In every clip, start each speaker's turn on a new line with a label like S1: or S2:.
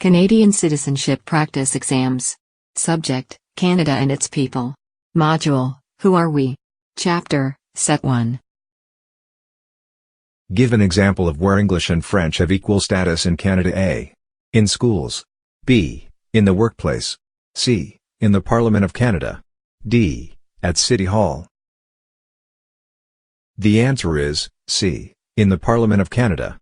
S1: Canadian Citizenship Practice Exams. Subject, Canada and its people. Module, Who Are We? Chapter, Set 1.
S2: Give an example of where English and French have equal status in Canada. A. In schools. B. In the workplace. C. In the Parliament of Canada. D. At City Hall. The answer is C. In the Parliament of Canada.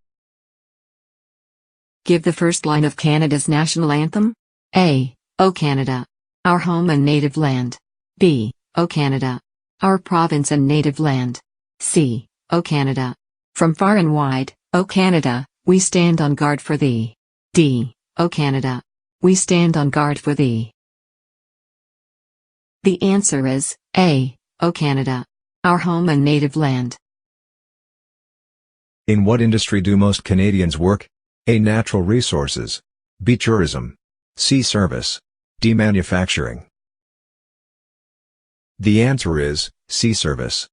S1: Give the first line of Canada's national anthem. A. O Canada, our home and native land. B. O Canada, our province and native land. C. O Canada, from far and wide, O Canada, we stand on guard for thee. D. O Canada, we stand on guard for thee. The answer is A. O Canada, our home and native land.
S2: In what industry do most Canadians work? A. Natural resources. B. Tourism. C. Service. D. Manufacturing. The answer is C. Service.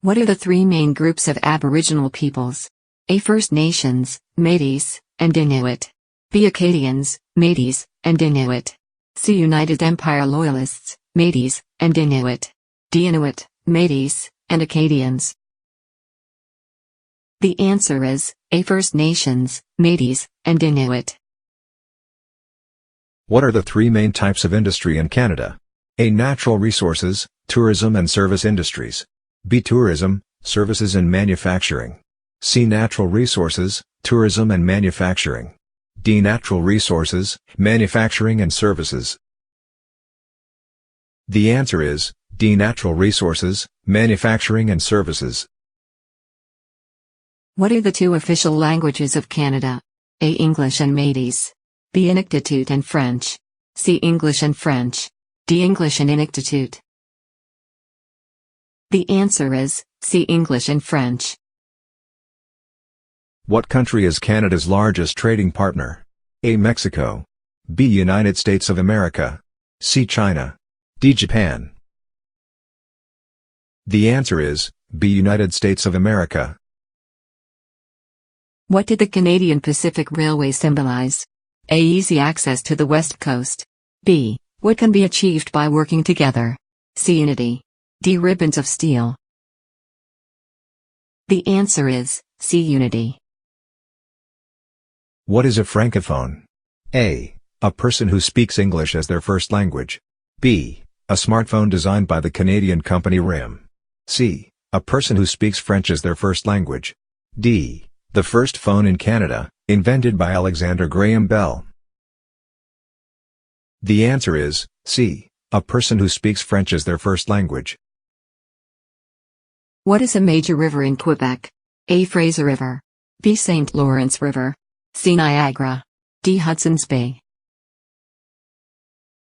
S1: What are the three main groups of Aboriginal peoples? A. First Nations, Métis, and Inuit. B. Acadians, Métis, and Inuit. C. United Empire Loyalists, Métis, and Inuit. D. Inuit, Métis, and Acadians. The answer is A. First Nations, Métis, and Inuit.
S2: What are the three main types of industry in Canada? A. Natural resources, tourism and service industries. B. Tourism, services and manufacturing. C. Natural resources, tourism and manufacturing. D. Natural resources, manufacturing and services. The answer is D. Natural resources, manufacturing and services.
S1: What are the two official languages of Canada? A. English and Métis. B. Inuktitut and French. C. English and French. D. English and Inuktitut. The answer is C. English and French.
S2: What country is Canada's largest trading partner? A. Mexico. B. United States of America. C. China. D. Japan. The answer is B. United States of America.
S1: What did the Canadian Pacific Railway symbolize? A. Easy access to the West Coast. B. What can be achieved by working together? C. Unity. D. Ribbons of steel. The answer is C. Unity.
S2: What is a francophone? A. A person who speaks English as their first language. B. A smartphone designed by the Canadian company RIM. C. A person who speaks French as their first language. D. The first phone in Canada, invented by Alexander Graham Bell. The answer is C. A person who speaks French as their first language.
S1: What is a major river in Quebec? A. Fraser River. B. St. Lawrence River. C. Niagara. D. Hudson's Bay.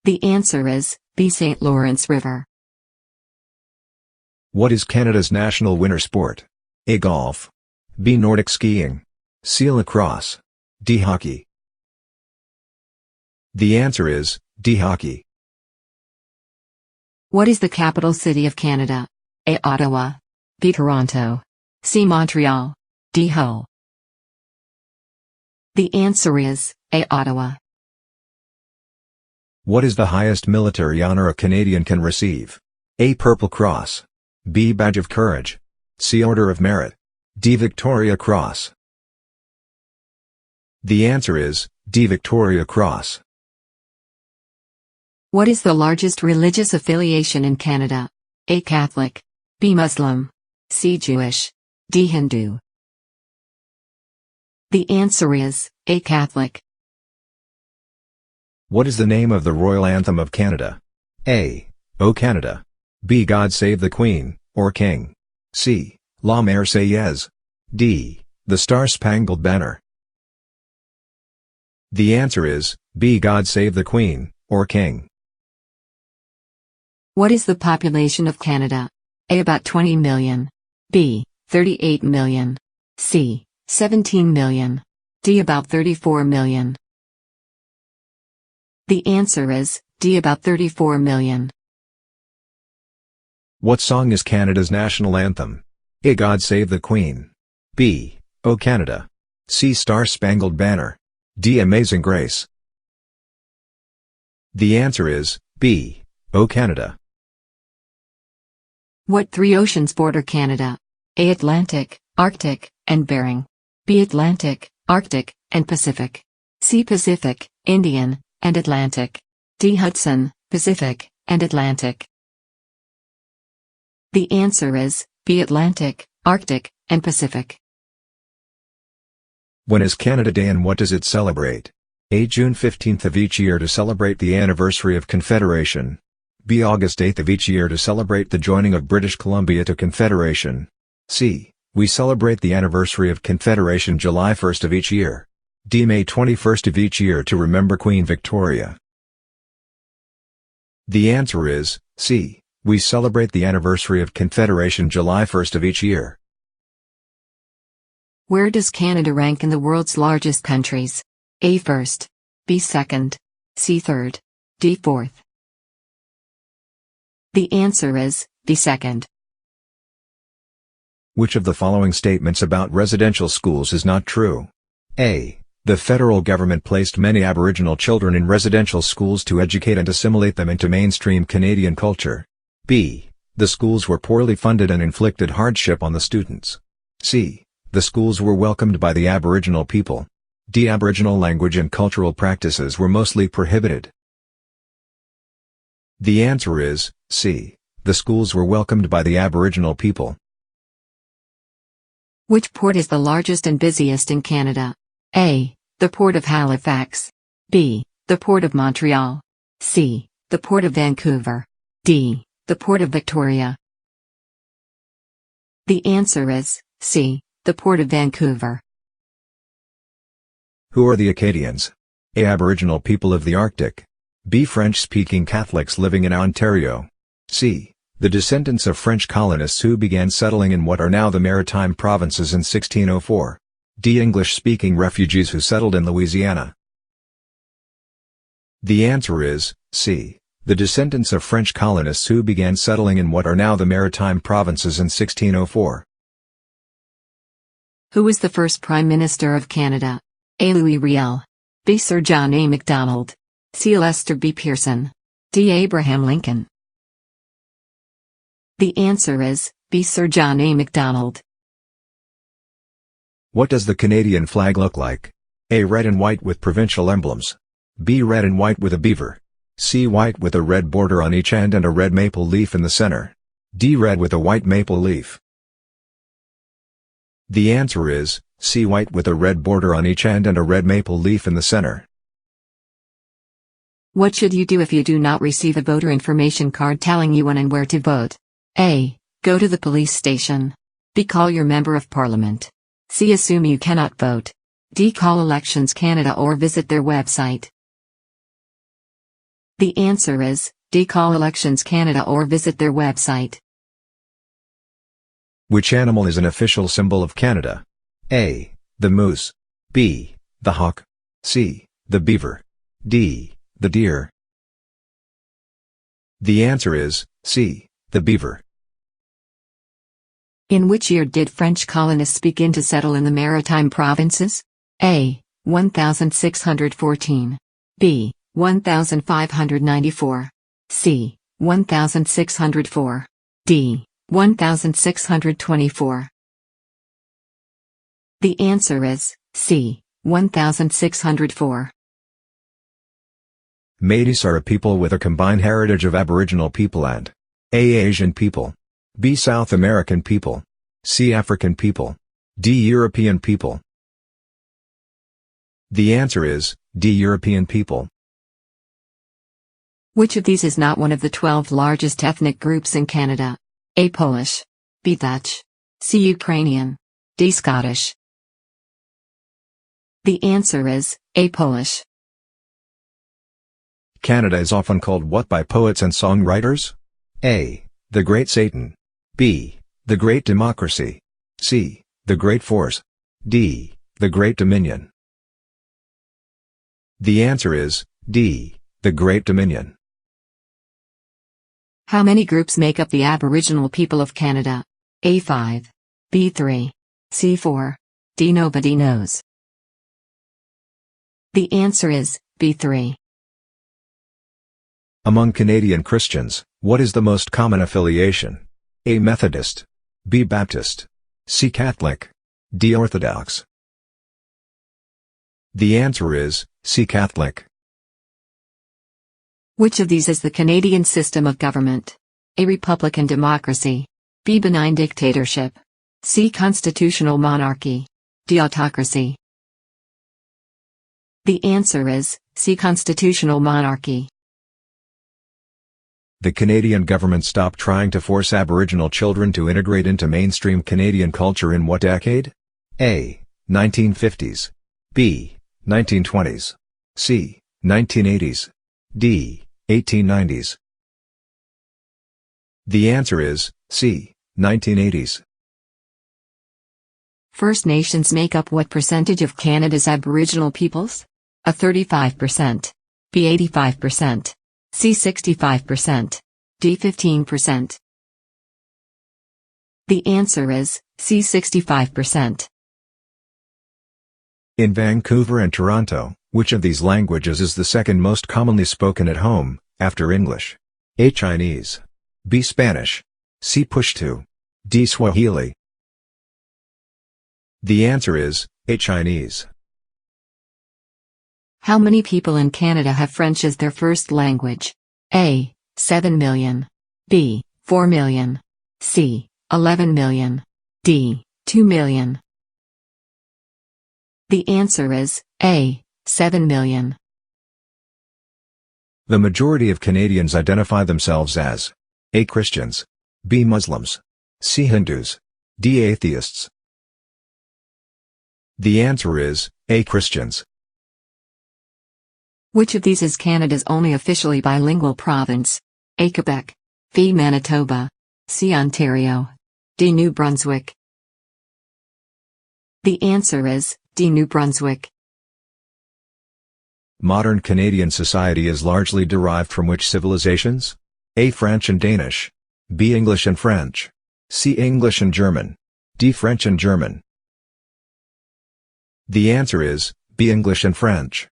S1: The answer is B. St. Lawrence River.
S2: What is Canada's national winter sport? A. Golf. B. Nordic skiing. C. Lacrosse. D. Hockey. The answer is D. Hockey.
S1: What is the capital city of Canada? A. Ottawa. B. Toronto. C. Montreal. D. Hull. The answer is A. Ottawa.
S2: What is the highest military honor a Canadian can receive? A. Purple Cross. B. Badge of Courage. C. Order of Merit. D. Victoria Cross. The answer is D. Victoria Cross.
S1: What is the largest religious affiliation in Canada? A. Catholic. B. Muslim. C. Jewish. D. Hindu. The answer is A. Catholic.
S2: What is the name of the royal anthem of Canada? A. O Canada. B. God Save the Queen, or King. C. La Marseillaise. D. The Star-Spangled Banner. The answer is B. God Save the Queen, or King.
S1: What is the population of Canada? A. About 20 million. B. 38 million. C. 17 million. D. About 34 million. The answer is D. About 34 million.
S2: What song is Canada's national anthem? A. God Save the Queen. B. O Canada. C. Star-Spangled Banner. D. Amazing Grace? The answer is B. O Canada.
S1: What three oceans border Canada? A. Atlantic, Arctic, and Bering. B. Atlantic, Arctic, and Pacific. C. Pacific, Indian, and Atlantic. D. Hudson, Pacific, and Atlantic. The answer is B. Atlantic, Arctic, and Pacific.
S2: When is Canada Day and what does it celebrate? A. June 15th of each year to celebrate the anniversary of Confederation. B. August 8th of each year to celebrate the joining of British Columbia to Confederation. C. We celebrate the anniversary of Confederation July 1st of each year. D. May 21st of each year to remember Queen Victoria. The answer is C. We celebrate the anniversary of Confederation July 1st of each year.
S1: Where does Canada rank in the world's largest countries? A. First. B. Second. C. Third. D. Fourth. The answer is B. Second.
S2: Which of the following statements about residential schools is not true? A. The federal government placed many Aboriginal children in residential schools to educate and assimilate them into mainstream Canadian culture. B. The schools were poorly funded and inflicted hardship on the students. C. The schools were welcomed by the Aboriginal people. D. Aboriginal language and cultural practices were mostly prohibited. The answer is C. The schools were welcomed by the Aboriginal people.
S1: Which port is the largest and busiest in Canada? A. The Port of Halifax. B. The Port of Montreal. C. The Port of Vancouver. D. The Port of Victoria. The answer is C. The Port of Vancouver.
S2: Who are the Acadians? A. Aboriginal people of the Arctic. B. French-speaking Catholics living in Ontario. C. The descendants of French colonists who began settling in what are now the Maritime Provinces in 1604. D. English-speaking refugees who settled in Louisiana. The answer is C. The descendants of French colonists who began settling in what are now the Maritime Provinces in 1604.
S1: Who was the first Prime Minister of Canada? A. Louis Riel. B. Sir John A. Macdonald. C. Lester B. Pearson. D. Abraham Lincoln. The answer is B. Sir John A. Macdonald.
S2: What does the Canadian flag look like? A. Red and white with provincial emblems. B. Red and white with a beaver. C. White with a red border on each end and a red maple leaf in the center. D. Red with a white maple leaf. The answer is C. White with a red border on each end and a red maple leaf in the center.
S1: What should you do if you do not receive a voter information card telling you when and where to vote? A. Go to the police station. B. Call your member of parliament. C. Assume you cannot vote. D. Call Elections Canada or visit their website. The answer is D. Call Elections Canada or visit their website.
S2: Which animal is an official symbol of Canada? A. The moose. B. The hawk. C. The beaver. D. The deer. The answer is C. The beaver.
S1: In which year did French colonists begin to settle in the Maritime Provinces? A. 1614. B. 1594. C. 1604. D. 1624. The answer is C. 1604.
S2: Métis are a people with a combined heritage of Aboriginal people and A. Asian people. B. South American people. C. African people. D. European people. The answer is D. European people.
S1: Which of these is not one of the 12 largest ethnic groups in Canada? A. Polish. B. Dutch. C. Ukrainian. D. Scottish. The answer is A. Polish.
S2: Canada is often called what by poets and songwriters? A. The Great Satan. B. The Great Democracy. C. The Great Force. D. The Great Dominion. The answer is D. The Great Dominion.
S1: How many groups make up the Aboriginal people of Canada? A. 5. B. 3. C. 4. D. Nobody knows. The answer is B3.
S2: Among Canadian Christians, what is the most common affiliation? A. Methodist. B. Baptist. C. Catholic. D. Orthodox. The answer is C. Catholic.
S1: Which of these is the Canadian system of government? A. Republican democracy. B. Benign dictatorship. C. Constitutional monarchy. D. Autocracy. The answer is C. Constitutional monarchy.
S2: The Canadian government stopped trying to force Aboriginal children to integrate into mainstream Canadian culture in what decade? A. 1950s. B. 1920s. C. 1980s. D. 1890s. The answer is C. 1980s.
S1: First Nations make up what percentage of Canada's Aboriginal peoples? A. 35%. B. 85%. C. 65%. D. 15%. The answer is C. 65%.
S2: In Vancouver and Toronto, which of these languages is the second most commonly spoken at home, after English? A. Chinese. B. Spanish. C. Pushto. D. Swahili. The answer is A. Chinese.
S1: How many people in Canada have French as their first language? A. 7 million. B. 4 million. C. 11 million. D. 2 million. The answer is A. 7 million.
S2: The majority of Canadians identify themselves as A. Christians. B. Muslims. C. Hindus. D. Atheists. The answer is A. Christians.
S1: Which of these is Canada's only officially bilingual province? A. Quebec. B. Manitoba. C. Ontario. D. New Brunswick. The answer is D. New Brunswick.
S2: Modern Canadian society is largely derived from which civilizations? A. French and Danish. B. English and French. C. English and German. D. French and German. The answer is B. English and French.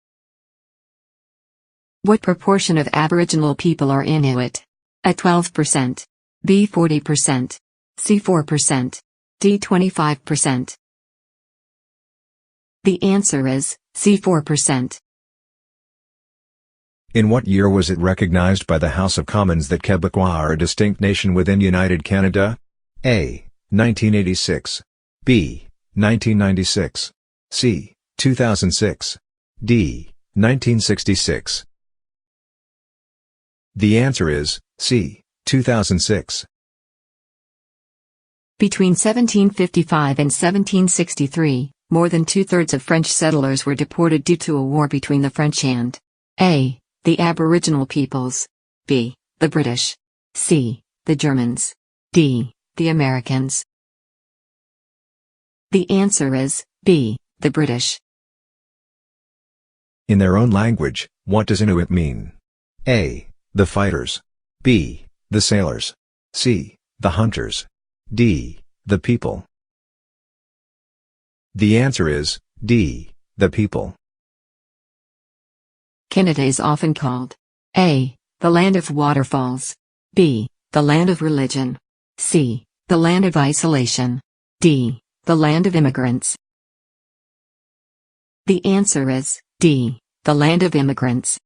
S1: What proportion of Aboriginal people are Inuit? A. 12%. B. 40%. C. 4%. D. 25%. The answer is C. 4%.
S2: In what year was it recognized by the House of Commons that Quebecois are a distinct nation within United Canada? A. 1986. B. 1996. C. 2006. D. 1966. The answer is C. 2006.
S1: Between 1755 and 1763, more than two-thirds of French settlers were deported due to a war between the French and A. the Aboriginal peoples, B. the British, C. the Germans, D. the Americans. The answer is B. the British.
S2: In their own language, what does Inuit mean? A. the fighters. B. the sailors. C. the hunters. D. the people. The answer is D. the people.
S1: Canada is often called A. the land of waterfalls, B. the land of religion, C. the land of isolation, D. the land of immigrants. The answer is D. the land of immigrants.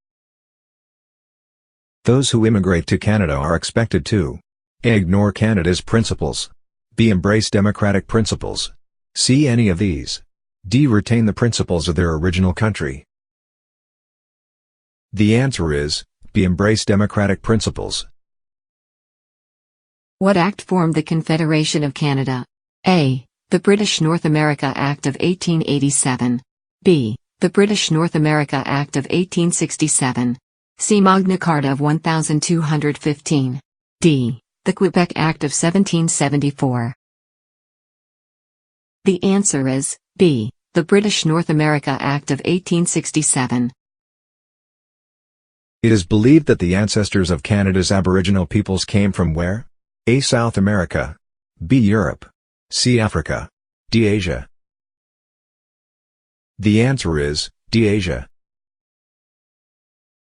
S2: Those who immigrate to Canada are expected to A. ignore Canada's principles, B. embrace democratic principles, C. any of these, D. retain the principles of their original country. The answer is B. embrace democratic principles.
S1: What act formed the Confederation of Canada? A. the British North America Act of 1887, B. the British North America Act of 1867, C. Magna Carta of 1215, D. the Quebec Act of 1774. The answer is B. the British North America Act of 1867.
S2: It is believed that the ancestors of Canada's Aboriginal peoples came from where? A. South America. B. Europe. C. Africa. D. Asia. The answer is D. Asia.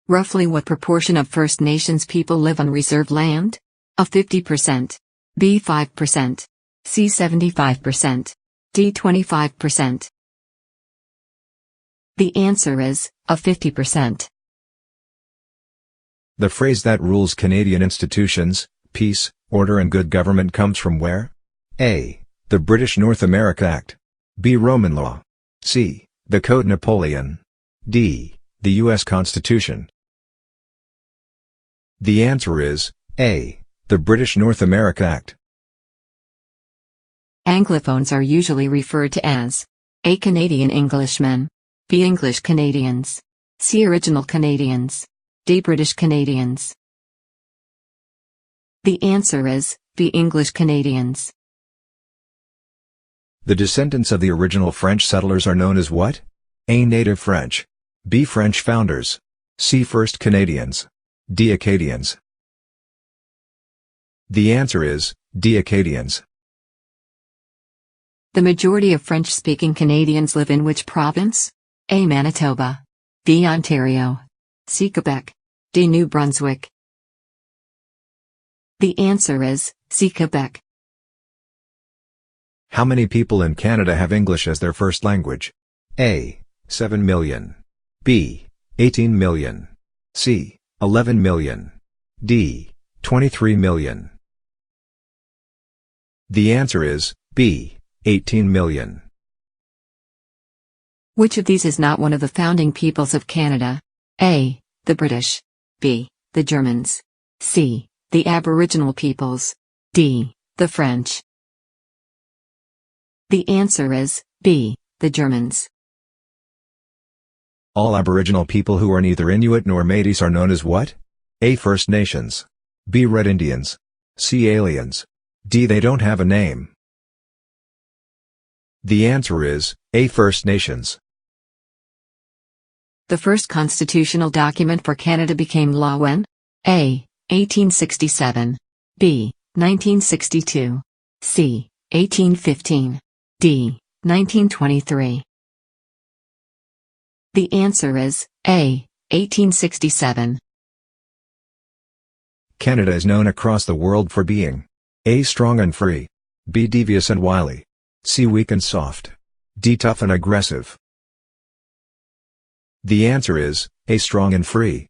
S1: Roughly what proportion of First Nations people live on reserved land? A 50%. B 5%. C 75%. D 25%. The answer is a 50%.
S2: The phrase that rules Canadian institutions, peace, order and good government comes from where? A. The British North America Act. B. Roman law. C. The Code Napoleon. D. The U.S. Constitution. The answer is A. The British North America Act.
S1: Anglophones are usually referred to as A. Canadian Englishmen, B. English Canadians, C. Original Canadians, D. British Canadians. The answer is B. English Canadians.
S2: The descendants of the original French settlers are known as what? A. Native French. B. French founders. C. First Canadians. D. Acadians. The answer is D. Acadians.
S1: The majority of French-speaking Canadians live in which province? A. Manitoba. B. Ontario. C. Quebec. D. New Brunswick. The answer is C. Quebec.
S2: How many people in Canada have English as their first language? A. 7 million. B. 18 million. C. 11 million. D. 23 million. The answer is B. 18 million.
S1: Which of these is not one of the founding peoples of Canada? A. The British. B. The Germans. C. The Aboriginal peoples. D. The French. The answer is B. The Germans.
S2: All Aboriginal people who are neither Inuit nor Métis are known as what? A. First Nations. B. Red Indians. C. Aliens. D. They don't have a name. The answer is A. First Nations.
S1: The first constitutional document for Canada became law when? A. 1867. B. 1962. C. 1815. D. 1923. The answer is A. 1867.
S2: Canada is known across the world for being A. Strong and free. B. Devious and wily. C. Weak and soft. D. Tough and aggressive. The answer is A. Strong and free.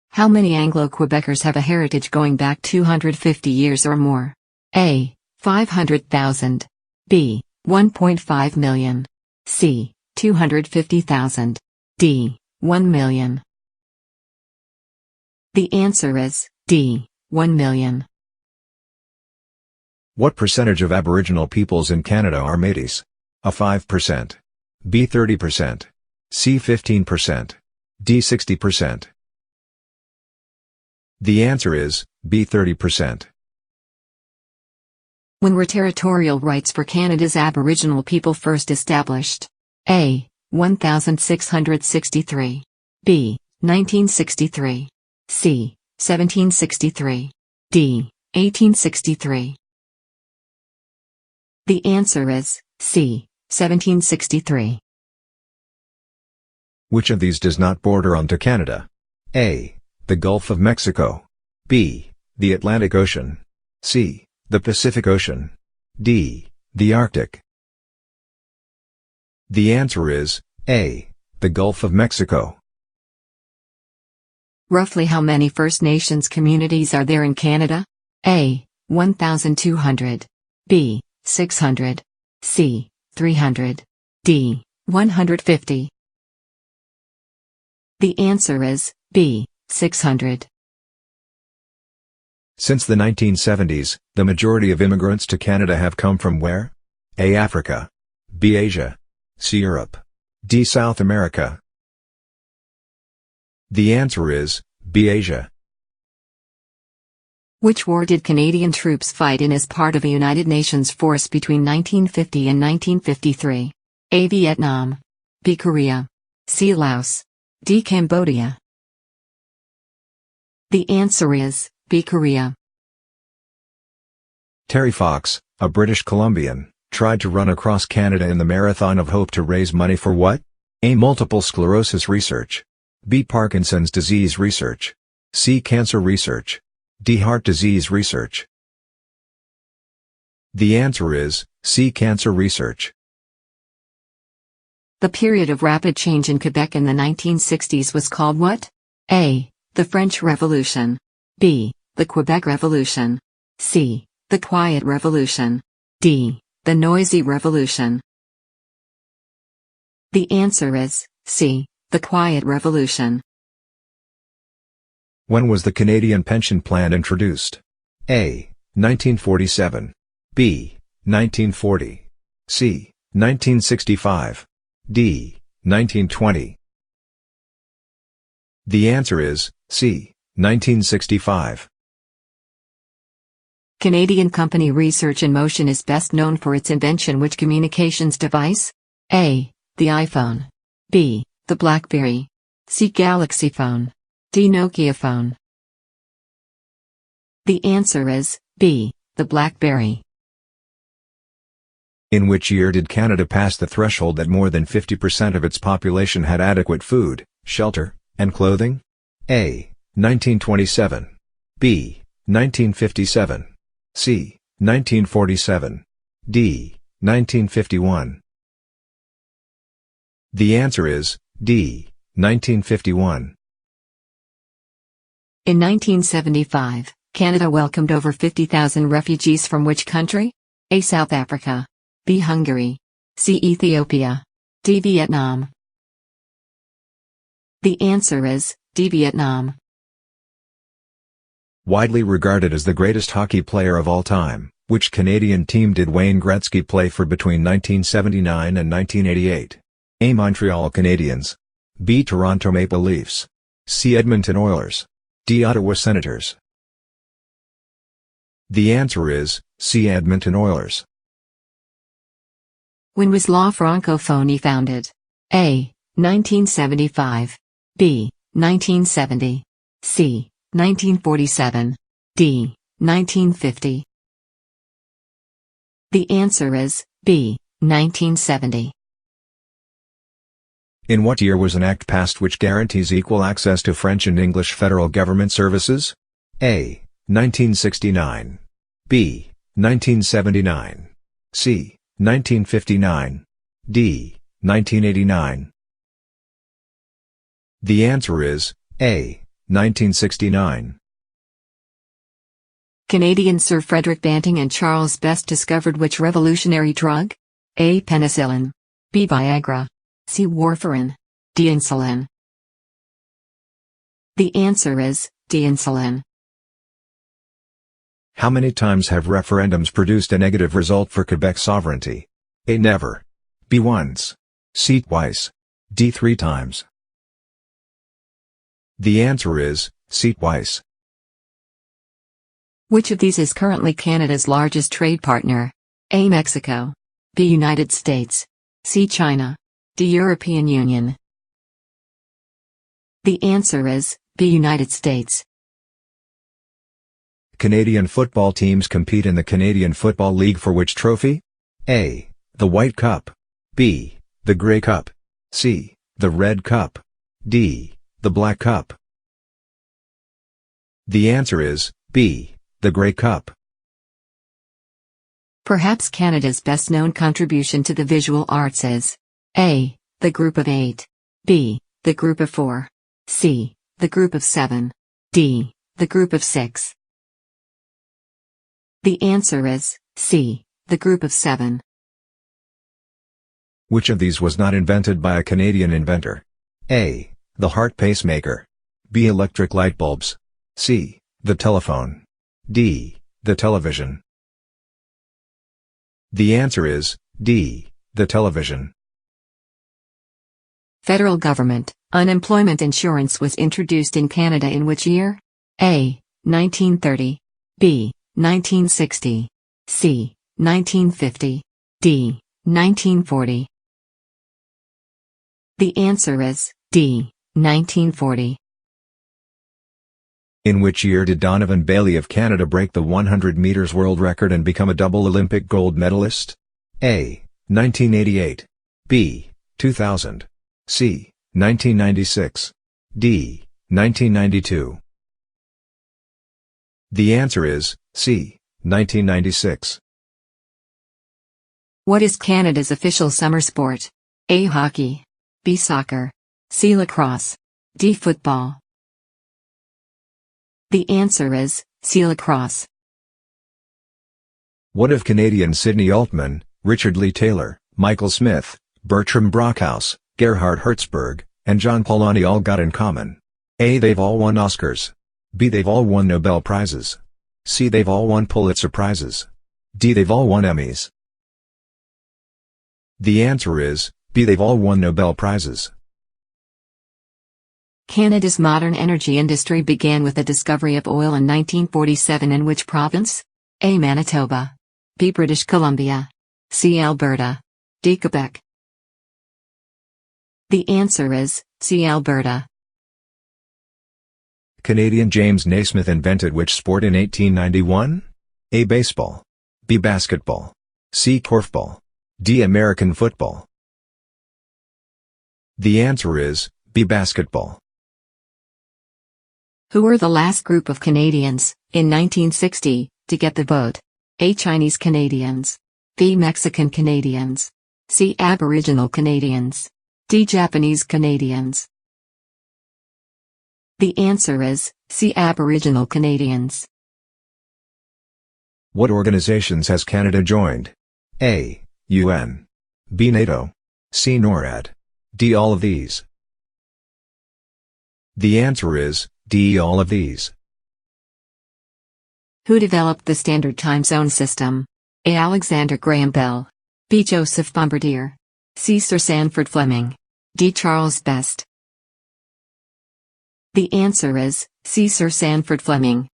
S1: How many Anglo-Quebecers have a heritage going back 250 years or more? A. 500,000. B. 1.5 million. C. 250,000. D. 1 million. The answer is D. 1 million.
S2: What percentage of Aboriginal peoples in Canada are Métis? A. 5%. B. 30%. C. 15%. D. 60%. The answer is B. 30%.
S1: When were territorial rights for Canada's Aboriginal people first established? A. 1663. B. 1963. C. 1763. D. 1863. The answer is C. 1763.
S2: Which of these does not border onto Canada? A. The Gulf of Mexico. B. The Atlantic Ocean. C. The Pacific Ocean. D. The Arctic. The answer is A. The Gulf of Mexico.
S1: Roughly how many First Nations communities are there in Canada? A. 1,200. B. 600. C. 300. D. 150. The answer is B. 600.
S2: Since the 1970s, the majority of immigrants to Canada have come from where? A. Africa. B. Asia. C. Europe. D. South America. The answer is B. Asia.
S1: Which war did Canadian troops fight in as part of a United Nations force between 1950 and 1953? A. Vietnam. B. Korea. C. Laos. D. Cambodia. The answer is B. Korea.
S2: Terry Fox, a British Columbian, tried to run across Canada in the Marathon of Hope to raise money for what? A. Multiple sclerosis research. B. Parkinson's disease research. C. Cancer research. D. Heart disease research. The answer is C. Cancer research.
S1: The period of rapid change in Quebec in the 1960s was called what? A. The French Revolution. B. The Quebec Revolution. C. The Quiet Revolution. D. The Noisy Revolution. The answer is C. The Quiet Revolution.
S2: When was the Canadian Pension Plan introduced? A. 1947. B. 1940. C. 1965. D. 1920. The answer is C. 1965.
S1: Canadian company Research in Motion is best known for its invention which communications device? A. The iPhone. B. The BlackBerry. C. Galaxy phone. D. Nokia phone. The answer is B. The BlackBerry.
S2: In which year did Canada pass the threshold that more than 50% of its population had adequate food, shelter, and clothing? A. 1927. B. 1957. C. 1947. D. 1951. The answer is D. 1951.
S1: In 1975, Canada welcomed over 50,000 refugees from which country? A. South Africa. B. Hungary. C. Ethiopia. D. Vietnam. The answer is D. Vietnam.
S2: Widely regarded as the greatest hockey player of all time, which Canadian team did Wayne Gretzky play for between 1979 and 1988? A. Montreal Canadiens. B. Toronto Maple Leafs. C. Edmonton Oilers. D. Ottawa Senators. The answer is C. Edmonton Oilers.
S1: When was La Francophonie founded? A. 1975. B. 1970. C. 1947. D. 1950. The answer is B. 1970.
S2: In what year was an act passed which guarantees equal access to French and English federal government services? A. 1969. B. 1979. C. 1959. D. 1989. The answer is A. 1969.
S1: Canadian Sir Frederick Banting and Charles Best discovered which revolutionary drug? A. Penicillin. B. Viagra. C. Warfarin. D. Insulin. The answer is D. Insulin.
S2: How many times have referendums produced a negative result for Quebec sovereignty? A. Never. B. Once. C. Twice. D. 3 times. The answer is C. Twice.
S1: Which of these is currently Canada's largest trade partner? A. Mexico. B. United States. C. China. D. European Union. The answer is B. United States.
S2: Canadian football teams compete in the Canadian Football League for which trophy? A. The White Cup. B. The Grey Cup. C. The Red Cup. D. The Black Cup. The answer is B. The Grey Cup.
S1: Perhaps Canada's best-known contribution to the visual arts is A. The Group of 8. B. The Group of 4. C. The Group of 7. D. The Group of 6. The answer is C. The Group of 7.
S2: Which of these was not invented by a Canadian inventor? A. The heart pacemaker. B. Electric light bulbs. C. The telephone. D. The television. The answer is D. The television.
S1: Federal government unemployment insurance was introduced in Canada in which year? A. 1930. B. 1960. C. 1950. D. 1940. The answer is D. 1940.
S2: In which year did Donovan Bailey of Canada break the 100 meters world record and become a double Olympic gold medalist? A. 1988. B. 2000. C. 1996. D. 1992. The answer is C. 1996.
S1: What is Canada's official summer sport? A. Hockey. B. Soccer. C. Lacrosse. D. Football. The answer is C. Lacrosse.
S2: What have Canadian Sidney Altman, Richard Lee Taylor, Michael Smith, Bertram Brockhouse, Gerhard Hertzberg, and John Polanyi all got in common? A. They've all won Oscars. B. They've all won Nobel Prizes. C. They've all won Pulitzer Prizes. D. They've all won Emmys. The answer is B. They've all won Nobel Prizes.
S1: Canada's modern energy industry began with the discovery of oil in 1947 in which province? A. Manitoba. B. British Columbia. C. Alberta. D. Quebec. The answer is C. Alberta.
S2: Canadian James Naismith invented which sport in 1891? A. Baseball. B. Basketball. C. Korfball. D. American football. The answer is B. Basketball.
S1: Who were the last group of Canadians, in 1960, to get the vote? A. Chinese Canadians. B. Mexican Canadians. C. Aboriginal Canadians. D. Japanese Canadians. The answer is C. Aboriginal Canadians.
S2: What organizations has Canada joined? A. UN. B. NATO. C. NORAD. D. All of these. The answer is D. All of these.
S1: Who developed the Standard Time Zone system? A. Alexander Graham Bell. B. Joseph Bombardier. C. Sir Sanford Fleming. D. Charles Best. The answer is C. Sir Sanford Fleming.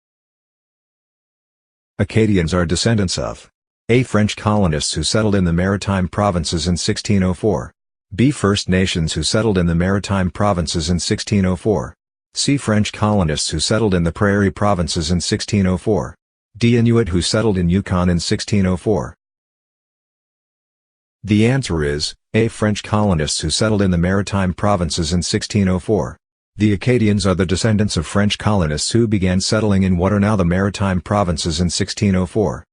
S2: Acadians are descendants of A. French colonists who settled in the Maritime Provinces in 1604. B. First Nations who settled in the Maritime Provinces in 1604. C. French colonists who settled in the Prairie Provinces in 1604. D. Inuit who settled in Yukon in 1604. The answer is A. French colonists who settled in the Maritime Provinces in 1604. The Acadians are the descendants of French colonists who began settling in what are now the Maritime Provinces in 1604.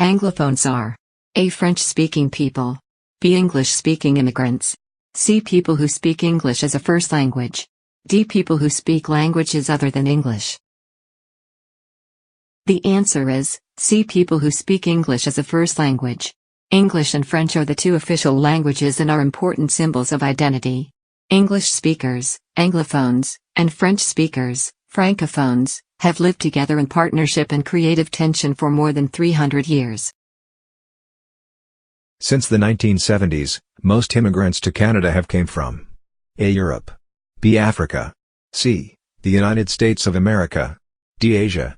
S1: Anglophones are A. French-speaking people. B. English-speaking immigrants. C. People who speak English as a first language. D. People who speak languages other than English. The answer is C. People who speak English as a first language. English and French are the two official languages and are important symbols of identity. English speakers, Anglophones, and French speakers, Francophones, have lived together in partnership and creative tension for more than 300 years.
S2: Since the 1970s, most immigrants to Canada have came from A. Europe. B. Africa. C. the United States of America. D. Asia.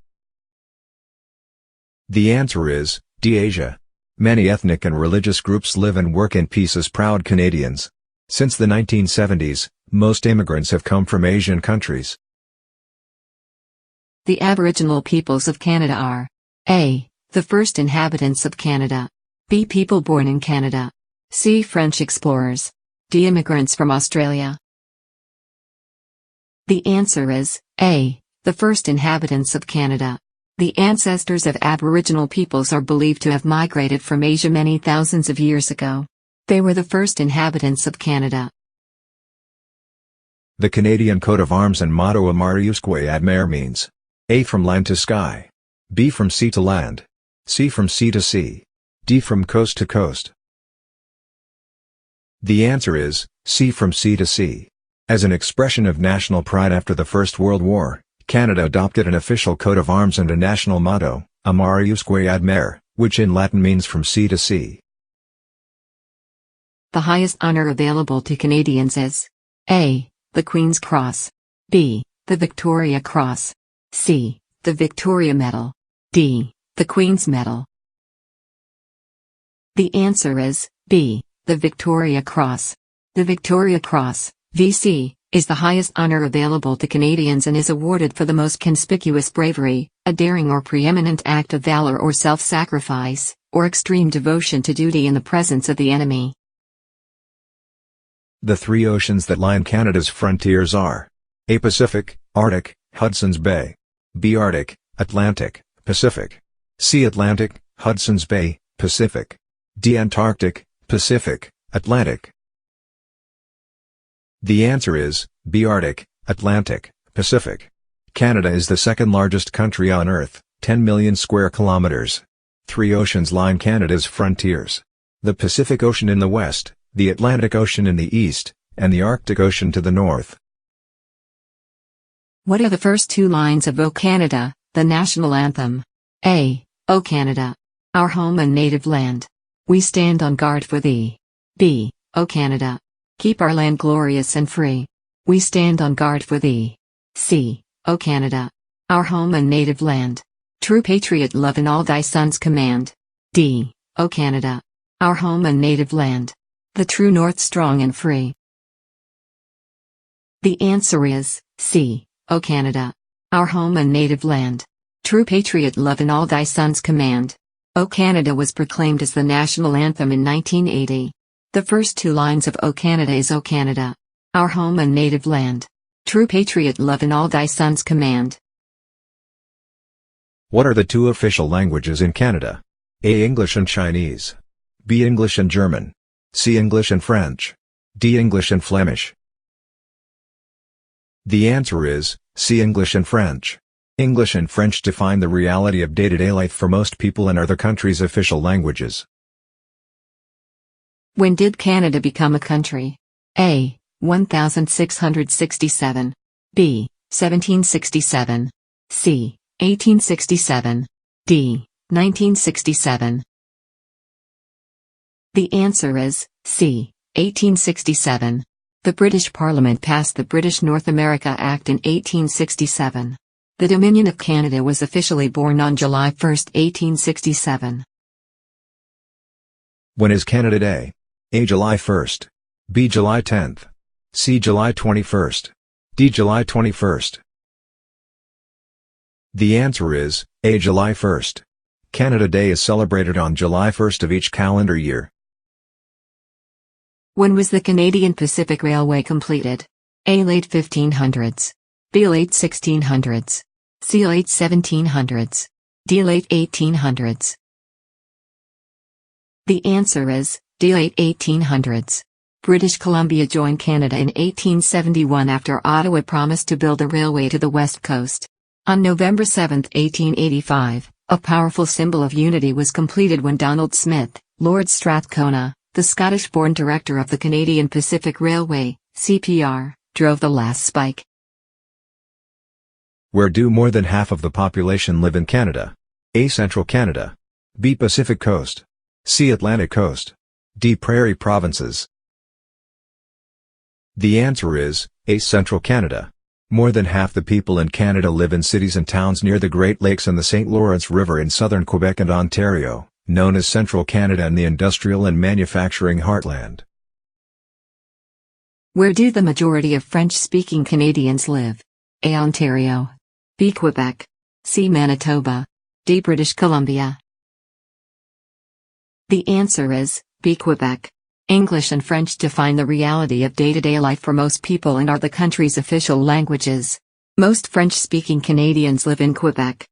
S2: The answer is D. Asia. Many ethnic and religious groups live and work in peace as proud Canadians. Since the 1970s, most immigrants have come from Asian countries.
S1: The Aboriginal peoples of Canada are A. the first inhabitants of Canada. B. people born in Canada. C. French explorers. D. immigrants from Australia. The answer is A. the first inhabitants of Canada. The ancestors of Aboriginal peoples are believed to have migrated from Asia many thousands of years ago. They were the first inhabitants of Canada.
S2: The Canadian coat of arms and motto Amara Usque ad Mare means A. from land to sky. B. from sea to land. C. from sea to sea. D. from coast to coast. The answer is C. from sea to sea. As an expression of national pride after the First World War, Canada adopted an official coat of arms and a national motto, Amara Usque ad Mare, which in Latin means from sea to sea.
S1: The highest honor available to Canadians is A. the Queen's Cross. B. the Victoria Cross. C. the Victoria Medal. D. the Queen's Medal. The answer is B. the Victoria Cross. The Victoria Cross, VC, is the highest honor available to Canadians and is awarded for the most conspicuous bravery, a daring or preeminent act of valor or self-sacrifice, or extreme devotion to duty in the presence of the enemy.
S2: The three oceans that line Canada's frontiers are A. Pacific, Arctic, Hudson's Bay. B. Arctic, Atlantic, Pacific. C. Atlantic, Hudson's Bay, Pacific. D. Antarctic, Pacific, Atlantic. The answer is B. Arctic, Atlantic, Pacific. Canada is the second largest country on Earth, 10 million square kilometers. Three oceans line Canada's frontiers: the Pacific Ocean in the west, the Atlantic Ocean in the east, and the Arctic Ocean to the north.
S1: What are the first two lines of O Canada, the national anthem? A. O Canada, our home and native land. We stand on guard for thee. B. O Canada, keep our land glorious and free. We stand on guard for thee. C. O Canada, our home and native land. True patriot love in all thy sons command. D. O Canada, our home and native land. The true north strong and free. The answer is C. O Canada, our home and native land. True patriot love in all thy sons command. O Canada was proclaimed as the national anthem in 1980. The first two lines of O Canada is O Canada, our home and native land. True patriot love in all thy sons command.
S2: What are the two official languages in Canada? A. English and Chinese. B. English and German. C. English and French. D. English and Flemish. The answer is C. English and French. English and French define the reality of day-to-day life for most people and are the country's official languages.
S1: When did Canada become a country? A. 1667. B. 1767. C. 1867. D. 1967. The answer is C. 1867. The British Parliament passed the British North America Act in 1867. The Dominion of Canada was officially born on July 1, 1867.
S2: When is Canada Day? A. July 1st. B. July 10th. C. July 21st. D. July 21st. The answer is A. July 1st. Canada Day is celebrated on July 1st of each calendar year.
S1: When was the Canadian Pacific Railway completed? A. Late 1500s. B. Late 1600s. C. Late 1700s. D. Late 1800s. The answer is D. Late 1800s. British Columbia joined Canada in 1871 after Ottawa promised to build a railway to the west coast. On November 7, 1885, a powerful symbol of unity was completed when Donald Smith, Lord Strathcona, the Scottish-born director of the Canadian Pacific Railway, CPR, drove the last spike.
S2: Where do more than half of the population live in Canada? A. Central Canada. B. Pacific Coast. C. Atlantic Coast. D. Prairie Provinces. The answer is A. Central Canada. More than half the people in Canada live in cities and towns near the Great Lakes and the St. Lawrence River in southern Quebec and Ontario, known as Central Canada and the industrial and manufacturing heartland.
S1: Where do the majority of French-speaking Canadians live? A. Ontario. B. Quebec. C. Manitoba. D. British Columbia. The answer is B. Quebec. English and French define the reality of day-to-day life for most people and are the country's official languages. Most French-speaking Canadians live in Quebec.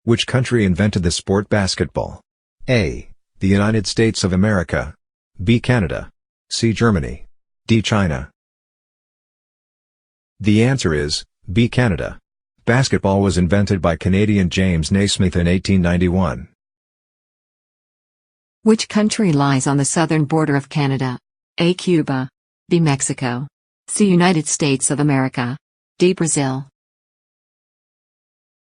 S2: Which country invented the sport basketball? A. The United States of America. B. Canada. C. Germany. D. China. The answer is B. Canada. Basketball was invented by Canadian James Naismith in 1891.
S1: Which country lies on the southern border of Canada? A. Cuba. B. Mexico. C. United States of America. D. Brazil.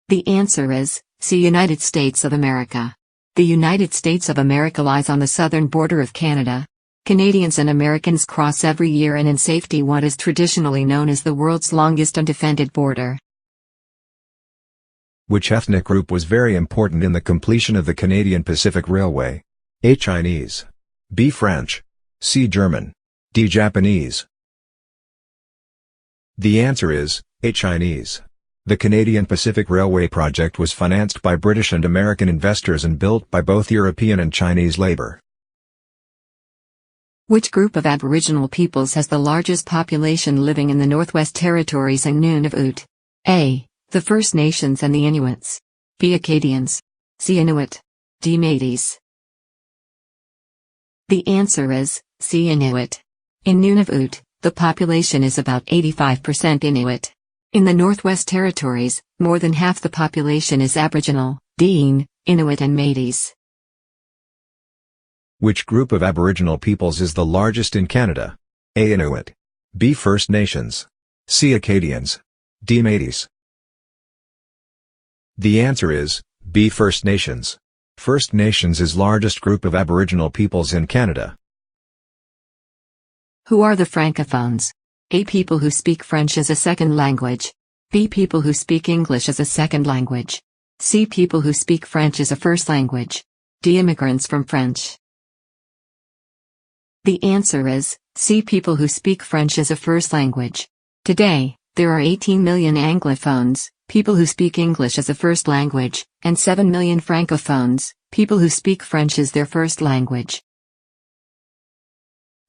S1: The answer is C. United States of America. The United States of America lies on the southern border of Canada. Canadians and Americans cross every year and in safety what is traditionally known as the world's longest undefended border.
S2: Which ethnic group was very important in the completion of the Canadian Pacific Railway? A. Chinese. B. French. C. German. D. Japanese. The answer is A. Chinese. The Canadian Pacific Railway project was financed by British and American investors and built by both European and Chinese labor.
S1: Which group of Aboriginal peoples has the largest population living in the Northwest Territories and Nunavut? A. The First Nations and the Inuits. B. Acadians. C. Inuit. D. Métis. The answer is C. Inuit. In Nunavut, the population is about 85% Inuit. In the Northwest Territories, more than half the population is Aboriginal, Dene, Inuit and Métis.
S2: Which group of Aboriginal peoples is the largest in Canada? A. Inuit. B. First Nations. C. Acadians. D. Métis. The answer is B. First Nations. First Nations is largest group of Aboriginal peoples in Canada.
S1: Who are the Francophones? A. People who speak French as a second language. B. People who speak English as a second language. C. People who speak French as a first language. D. Immigrants from French. The answer is C. People who speak French as a first language. Today, there are 18 million Anglophones, people who speak English as a first language, and 7 million Francophones, people who speak French as their first language.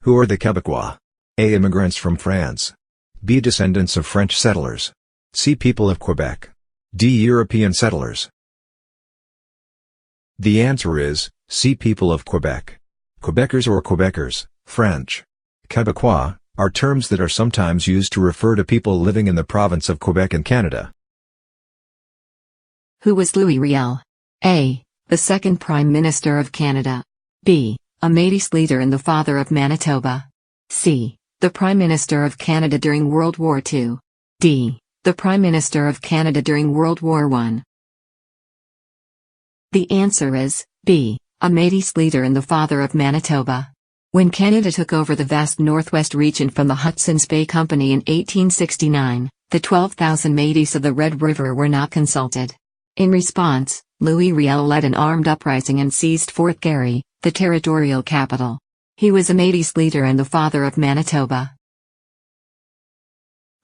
S2: Who are the Quebecois? A. Immigrants from France. B. Descendants of French settlers. C. People of Quebec. D. European settlers. The answer is C. People of Quebec. Quebecers or Quebecers, French. Quebecois, are terms that are sometimes used to refer to people living in the province of Quebec in Canada.
S1: Who was Louis Riel? A. The second Prime Minister of Canada. B. A Métis leader and the father of Manitoba. C. The Prime Minister of Canada during World War II. D. The Prime Minister of Canada during World War I. The answer is B. A Métis leader and the father of Manitoba. When Canada took over the vast Northwest region from the Hudson's Bay Company in 1869, the 12,000 Métis of the Red River were not consulted. In response, Louis Riel led an armed uprising and seized Fort Garry, the territorial capital. He was a Métis leader and the father of Manitoba.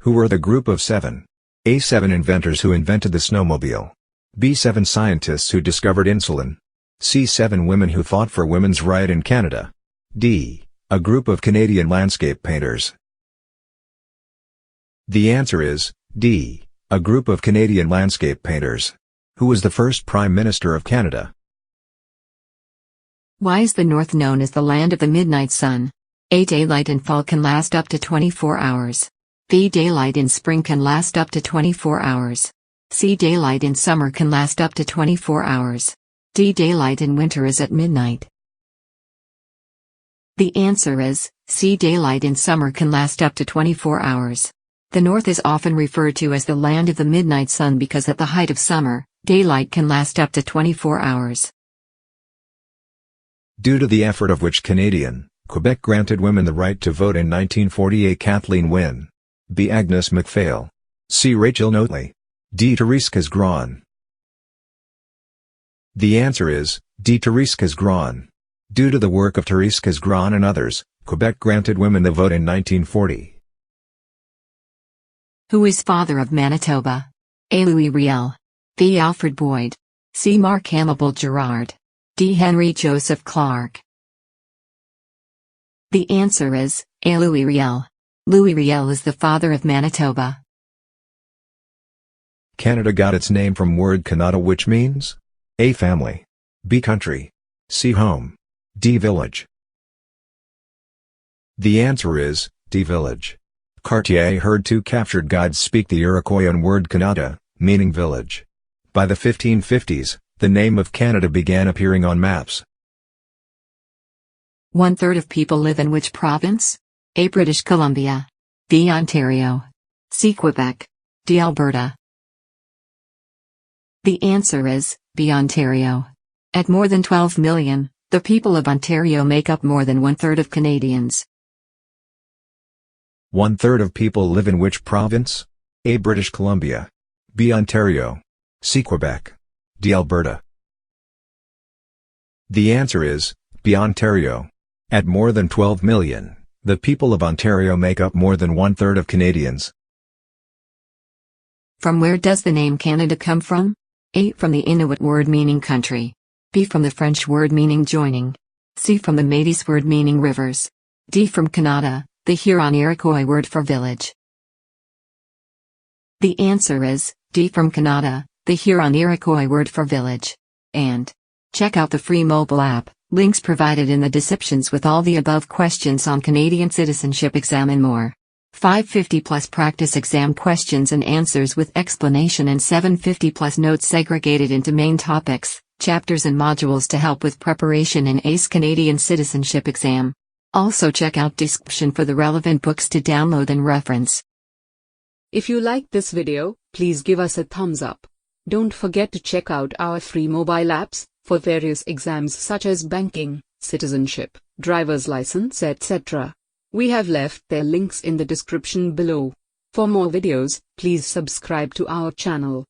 S2: Who were the group of 7? A. 7 inventors who invented the snowmobile. B. 7 scientists who discovered insulin. C. 7 women who fought for women's right in Canada. D. A group of Canadian landscape painters. The answer is D. A group of Canadian landscape painters. Who was the first Prime Minister of Canada?
S1: Why is the North known as the land of the midnight sun? A. Daylight in fall can last up to 24 hours. B. Daylight in spring can last up to 24 hours. C. Daylight in summer can last up to 24 hours. D. Daylight in winter is at midnight. The answer is C. Daylight in summer can last up to 24 hours. The North is often referred to as the land of the midnight sun because at the height of summer, daylight can last up to 24 hours.
S2: Due to the effort of which Canadian, Quebec granted women the right to vote in 1948. Kathleen Wynne. B. Agnes MacPhail. C. Rachel Notley. D. Therese Casgrain. The answer is D. Therese Casgrain. Due to the work of Therese Casgrain and others, Quebec granted women the vote in 1940.
S1: Who is father of Manitoba? A. Louis Riel. B. Alfred Boyd. C. Mark Hannibal Gerard. D. Henry Joseph Clark. The answer is A. Louis Riel. Louis Riel is the father of Manitoba.
S2: Canada got its name from word Canada, which means A. Family. B. Country. C. Home. D. Village. The answer is D. Village. Cartier heard 2 captured guides speak the Iroquoian word Canada, meaning village. By the 1550s, the name of Canada began appearing on maps.
S1: 1/3 of people live in which province? A. British Columbia. B. Ontario. C. Quebec. D. Alberta. The answer is B. Ontario. At more than 12 million, the people of Ontario make up more than 1/3 of Canadians.
S2: 1/3 of people live in which province? A. British Columbia. B. Ontario. C. Quebec. D. Alberta. The answer is B. Ontario. At more than 12 million, the people of Ontario make up more than 1/3 of Canadians.
S1: From where does the name Canada come from? A. From the Inuit word meaning country. B. From the French word meaning joining. C. From the Métis word meaning rivers. D from Canada, the Huron-Iroquois word for village. The answer is D from Canada, the Huron-Iroquois word for village. And check out the free mobile app, links provided in the descriptions with all the above questions on Canadian citizenship exam and more. 550 plus practice exam questions and answers with explanation and 750 plus notes segregated into main topics, chapters and modules to help with preparation in ACE Canadian citizenship exam. Also check out description for the relevant books to download and reference.
S3: If you liked this video, please give us a thumbs up. Don't forget to check out our free mobile apps for various exams such as banking, citizenship, driver's license, etc. We have left their links in the description below. For more videos, please subscribe to our channel.